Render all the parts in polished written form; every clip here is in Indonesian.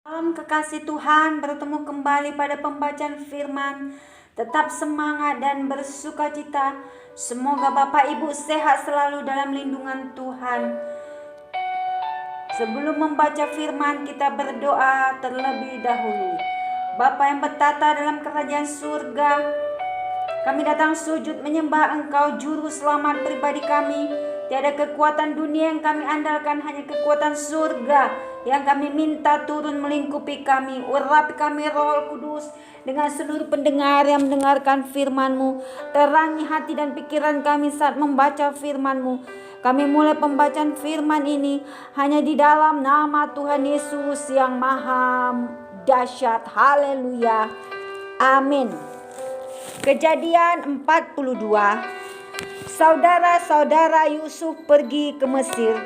Salam kekasih Tuhan, bertemu kembali pada pembacaan firman. Tetap semangat dan bersukacita. Semoga Bapak Ibu sehat selalu dalam lindungan Tuhan. Sebelum membaca firman, kita berdoa terlebih dahulu. Bapa yang bertata dalam kerajaan surga, kami datang sujud menyembah Engkau, Juru Selamat pribadi kami. Tiada kekuatan dunia yang kami andalkan, hanya kekuatan surga yang kami minta turun melingkupi kami. Urapi kami Roh Kudus dengan seluruh pendengar yang mendengarkan firman-Mu. Terangi hati dan pikiran kami saat membaca firman-Mu. Kami mulai pembacaan firman ini hanya di dalam nama Tuhan Yesus yang maha dahsyat. Haleluya. Amin. Kejadian 42. Saudara-saudara Yusuf pergi ke Mesir.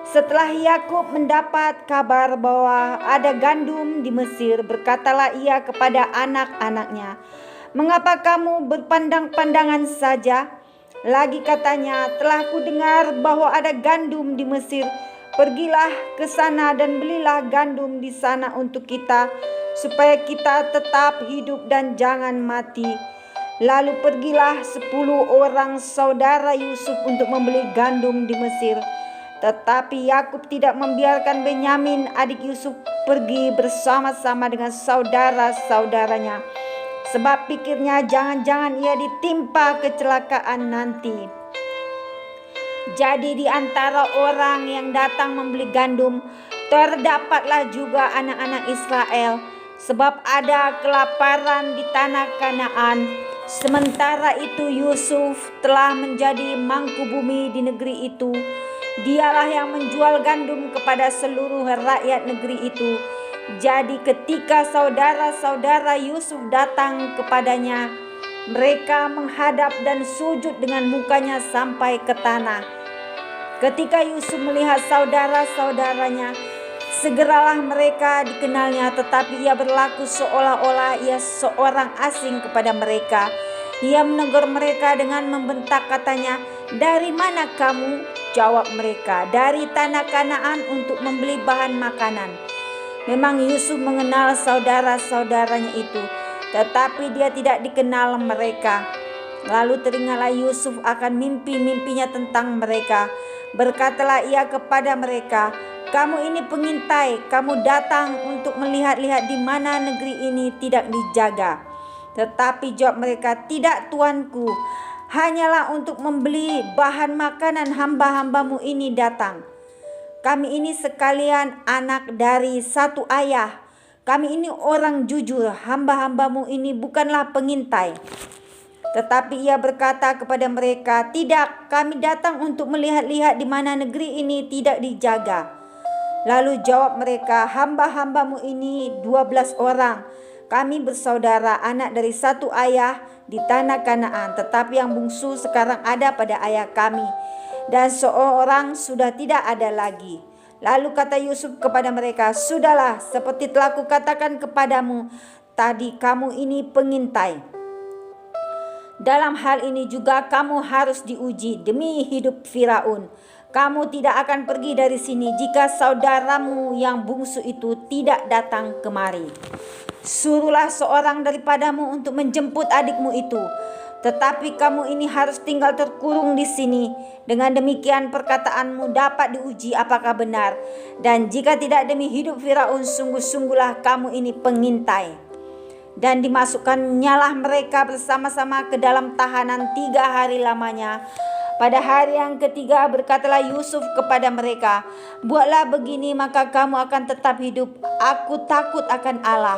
Setelah Yakub mendapat kabar bahwa ada gandum di Mesir, berkatalah ia kepada anak-anaknya, "Mengapa kamu berpandang-pandangan saja?" Lagi katanya, "Telah kudengar bahwa ada gandum di Mesir. Pergilah ke sana dan belilah gandum di sana untuk kita, supaya kita tetap hidup dan jangan mati." Lalu pergilah 10 orang saudara Yusuf untuk membeli gandum di Mesir. Tetapi Yakub tidak membiarkan Benyamin adik Yusuf pergi bersama-sama dengan saudara-saudaranya, sebab pikirnya jangan-jangan ia ditimpa kecelakaan nanti. Jadi di antara orang yang datang membeli gandum, terdapatlah juga anak-anak Israel, sebab ada kelaparan di tanah Kanaan. Sementara itu Yusuf telah menjadi mangku bumi di negeri itu. Dialah yang menjual gandum kepada seluruh rakyat negeri itu. Jadi ketika saudara-saudara Yusuf datang kepadanya, mereka menghadap dan sujud dengan mukanya sampai ke tanah. Ketika Yusuf melihat saudara-saudaranya, segeralah mereka dikenalnya, tetapi ia berlaku seolah-olah ia seorang asing kepada mereka. Ia menegur mereka dengan membentak, katanya, "Dari mana kamu?" Jawab mereka, "Dari tanah Kanaan untuk membeli bahan makanan." Memang Yusuf mengenal saudara-saudaranya itu, tetapi dia tidak dikenal mereka. Lalu teringatlah Yusuf akan mimpi-mimpinya tentang mereka. Berkatalah ia kepada mereka, "Kamu ini pengintai, kamu datang untuk melihat-lihat di mana negeri ini tidak dijaga." Tetapi jawab mereka, "Tidak, tuanku, hanyalah untuk membeli bahan makanan hamba-hambamu ini datang. Kami ini sekalian anak dari satu ayah. Kami ini orang jujur, hamba-hambamu ini bukanlah pengintai." Tetapi ia berkata kepada mereka, "Tidak, kami datang untuk melihat-lihat di mana negeri ini tidak dijaga." Lalu jawab mereka, "Hamba-hambamu ini 12 orang. Kami bersaudara, anak dari satu ayah di tanah Kanaan, tetapi yang bungsu sekarang ada pada ayah kami, dan seorang sudah tidak ada lagi." Lalu kata Yusuf kepada mereka, "Sudahlah, seperti telah kukatakan kepadamu tadi, kamu ini pengintai. Dalam hal ini juga kamu harus diuji demi hidup Firaun. Kamu tidak akan pergi dari sini jika saudaramu yang bungsu itu tidak datang kemari. Suruhlah seorang daripadamu untuk menjemput adikmu itu, tetapi kamu ini harus tinggal terkurung di sini. Dengan demikian perkataanmu dapat diuji apakah benar. Dan jika tidak demi hidup Firaun, sungguh-sungguhlah kamu ini pengintai." Dan dimasukkan-nyalah mereka bersama-sama ke dalam tahanan 3 hari lamanya. Pada hari yang ketiga berkatalah Yusuf kepada mereka, "Buatlah begini, maka kamu akan tetap hidup. Aku takut akan Allah.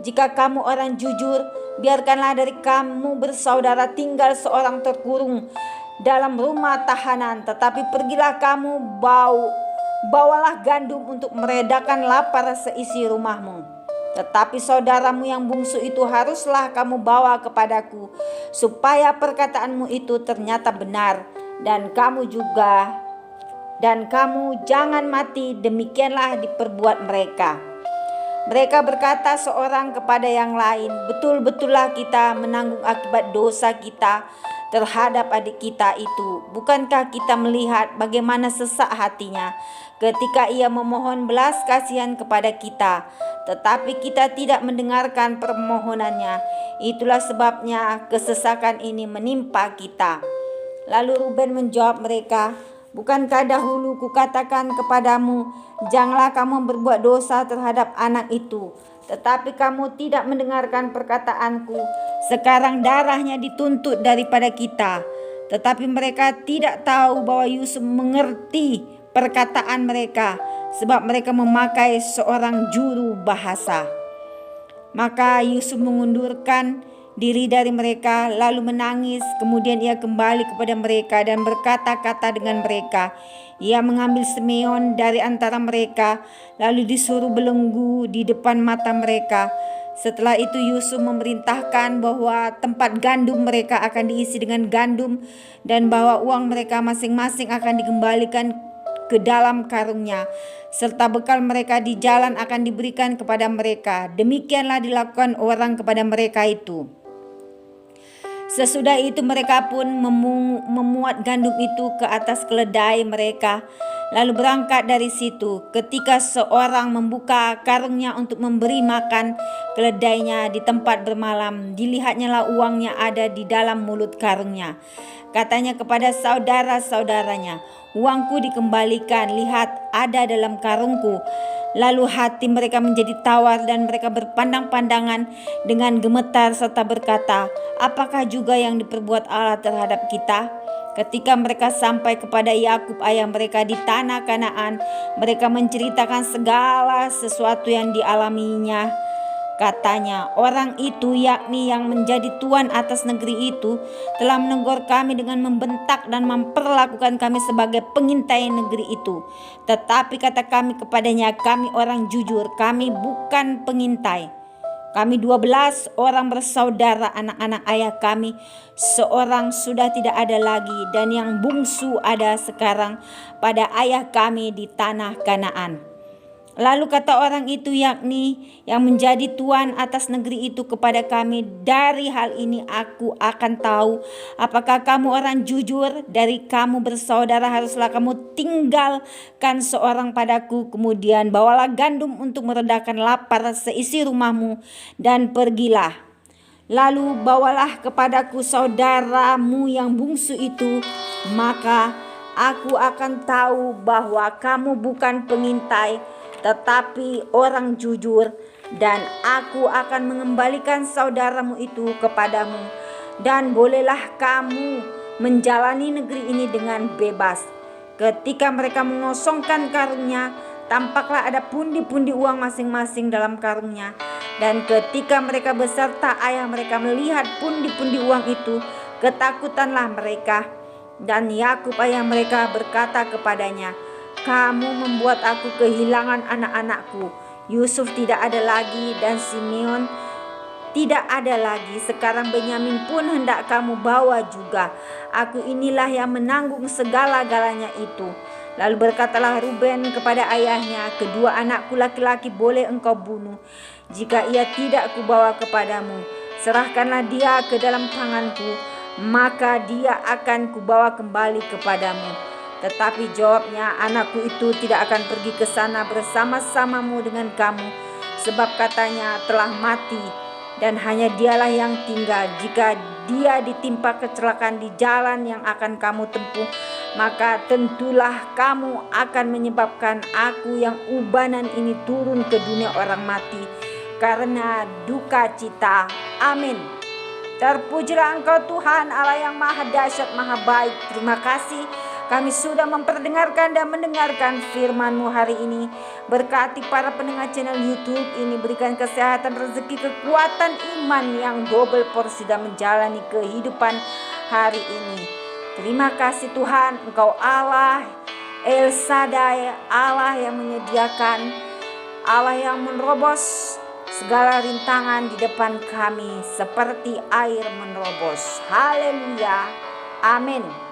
Jika kamu orang jujur, biarkanlah dari kamu bersaudara tinggal seorang terkurung dalam rumah tahanan. Tetapi pergilah kamu, bawalah gandum untuk meredakan lapar seisi rumahmu. Tetapi saudaramu yang bungsu itu haruslah kamu bawa kepadaku, supaya perkataanmu itu ternyata benar, dan kamu jangan mati." Demikianlah diperbuat mereka. Mereka berkata seorang kepada yang lain, "Betul-betullah kita menanggung akibat dosa kita terhadap adik kita itu. Bukankah kita melihat bagaimana sesak hatinya? ketika ia memohon belas kasihan kepada kita, tetapi kita tidak mendengarkan permohonannya. Itulah sebabnya kesesakan ini menimpa kita." Lalu Ruben menjawab mereka, "Bukankah dahulu kukatakan kepadamu, janganlah kamu berbuat dosa terhadap anak itu? Tetapi kamu tidak mendengarkan perkataanku. Sekarang darahnya dituntut daripada kita." Tetapi mereka tidak tahu bahwa Yusuf mengerti perkataan mereka, sebab mereka memakai seorang juru bahasa. Maka Yusuf mengundurkan diri dari mereka, lalu menangis. Kemudian ia kembali kepada mereka dan berkata-kata dengan mereka. Ia mengambil Simeon dari antara mereka, lalu disuruh belenggu di depan mata mereka. Setelah itu Yusuf memerintahkan bahwa tempat gandum mereka akan diisi dengan gandum, dan bahwa uang mereka masing-masing akan dikembalikan ke dalam karungnya, serta bekal mereka di jalan akan diberikan kepada mereka. Demikianlah dilakukan orang kepada mereka itu. Sesudah itu mereka pun memuat gandum itu ke atas keledai mereka, lalu berangkat dari situ. Ketika seorang membuka karungnya untuk memberi makan keledainya di tempat bermalam, dilihatnya lah uangnya ada di dalam mulut karungnya. Katanya kepada saudara-saudaranya, "Uangku dikembalikan, lihat ada dalam karungku." Lalu hati mereka menjadi tawar dan mereka berpandang-pandangan dengan gemetar serta berkata, "Apakah juga yang diperbuat Allah terhadap kita?" Ketika mereka sampai kepada Yakub ayah mereka di tanah Kanaan, mereka menceritakan segala sesuatu yang dialaminya. Katanya, "Orang itu, yakni yang menjadi tuan atas negeri itu, telah menegur kami dengan membentak dan memperlakukan kami sebagai pengintai negeri itu. Tetapi kata kami kepadanya, kami orang jujur, kami bukan pengintai. Kami 12 orang bersaudara, anak-anak ayah kami seorang sudah tidak ada lagi, dan yang bungsu ada sekarang pada ayah kami di tanah Kanaan." Lalu kata orang itu, yakni yang menjadi tuan atas negeri itu kepada kami, "Dari hal ini aku akan tahu apakah kamu orang jujur. Dari kamu bersaudara haruslah kamu tinggalkan seorang padaku. Kemudian bawalah gandum untuk meredakan lapar seisi rumahmu dan pergilah. Lalu bawalah kepadaku saudaramu yang bungsu itu, maka aku akan tahu bahwa kamu bukan pengintai, tetapi orang jujur, dan aku akan mengembalikan saudaramu itu kepadamu, dan bolehlah kamu menjalani negeri ini dengan bebas." Ketika mereka mengosongkan karungnya, tampaklah ada pundi-pundi uang masing-masing dalam karungnya. Dan ketika mereka beserta ayah mereka melihat pundi-pundi uang itu, ketakutanlah mereka. Dan Yakub ayah mereka berkata kepadanya, "Kamu membuat aku kehilangan anak-anakku. Yusuf tidak ada lagi dan Simeon tidak ada lagi. Sekarang Benyamin pun hendak kamu bawa juga. Aku inilah yang menanggung segala-galanya itu." Lalu berkatalah Ruben kepada ayahnya, "Kedua anakku laki-laki boleh engkau bunuh. Jika ia tidak kubawa kepadamu, serahkanlah dia ke dalam tanganku, maka dia akan kubawa kembali kepadamu." Tetapi jawabnya, "Anakku itu tidak akan pergi ke sana bersama-samamu dengan kamu, sebab katanya telah mati, dan hanya dialah yang tinggal. Jika dia ditimpa kecelakaan di jalan yang akan kamu tempuh, maka tentulah kamu akan menyebabkan aku yang ubanan ini turun ke dunia orang mati karena duka cita." Amin. Terpujilah Engkau Tuhan Allah yang maha dahsyat, maha baik. Terima kasih kami sudah memperdengarkan dan mendengarkan firman-Mu hari ini. Berkati para pendengar channel YouTube ini, berikan kesehatan, rezeki, kekuatan iman yang double porsi dan menjalani kehidupan hari ini. Terima kasih Tuhan, Engkau Allah El Shaddai, Allah yang menyediakan, Allah yang menerobos segala rintangan di depan kami seperti air menerobos. Haleluya. Amin.